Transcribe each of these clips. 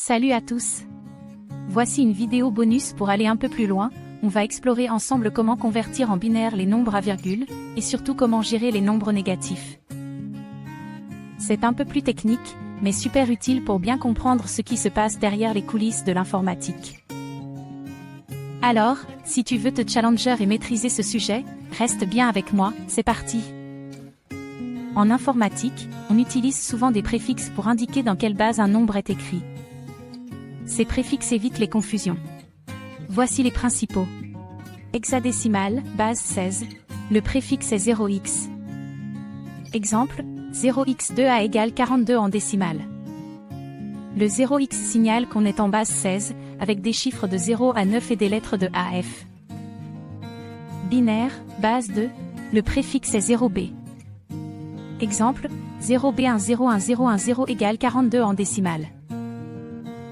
Salut à tous! Voici une vidéo bonus pour aller un peu plus loin. On va explorer ensemble comment convertir en binaire les nombres à virgule, et surtout comment gérer les nombres négatifs. C'est un peu plus technique, mais super utile pour bien comprendre ce qui se passe derrière les coulisses de l'informatique. Alors, si tu veux te challenger et maîtriser ce sujet, reste bien avec moi, c'est parti! En informatique, on utilise souvent des préfixes pour indiquer dans quelle base un nombre est écrit. Ces préfixes évitent les confusions. Voici les principaux. Hexadécimal, base 16. Le préfixe est 0x. Exemple, 0x2a égale 42 en décimale. Le 0x signale qu'on est en base 16, avec des chiffres de 0 à 9 et des lettres de A à F. Binaire, base 2. Le préfixe est 0b. Exemple, 0b1011010 égale 42 en décimale.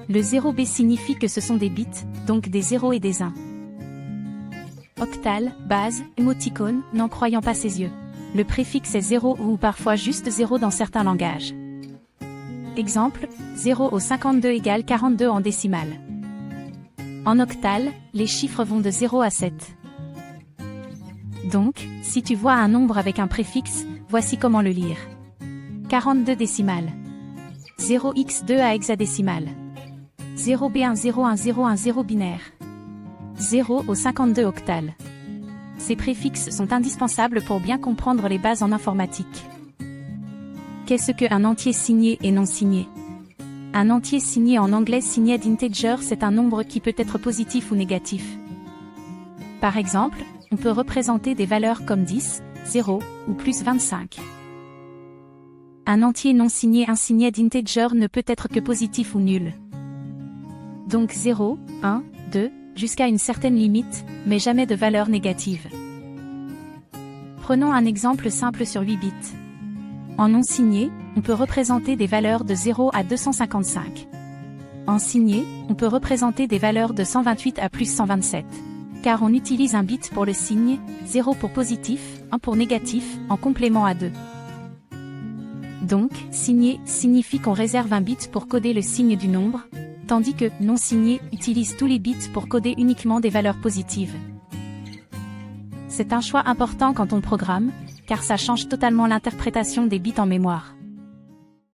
Le 0b signifie que ce sont des bits, donc des 0 et des 1. Octal, base, émoticône, n'en croyant pas ses yeux. Le préfixe est 0 ou parfois juste 0 dans certains langages. Exemple, 0 au 52 égale 42 en décimale. En octal, les chiffres vont de 0 à 7. Donc, si tu vois un nombre avec un préfixe, voici comment le lire. 42 décimales. 0x2 à hexadécimal. 0b1011010 binaire. 0 au 52 octal. Ces préfixes sont indispensables pour bien comprendre les bases en informatique. Qu'est-ce qu'un entier signé et non signé? Un entier signé en anglais signed integer, c'est un nombre qui peut être positif ou négatif. Par exemple, on peut représenter des valeurs comme 10, 0 ou plus 25. Un entier non signé unsigned integer ne peut être que positif ou nul. Donc 0, 1, 2, jusqu'à une certaine limite, mais jamais de valeur négative. Prenons un exemple simple sur 8 bits. En non signé, on peut représenter des valeurs de 0 à 255. En signé, on peut représenter des valeurs de 128 à plus 127. Car on utilise un bit pour le signe, 0 pour positif, 1 pour négatif, en complément à 2. Donc, signé signifie qu'on réserve un bit pour coder le signe du nombre, tandis que non signé utilise tous les bits pour coder uniquement des valeurs positives. C'est un choix important quand on programme, car ça change totalement l'interprétation des bits en mémoire.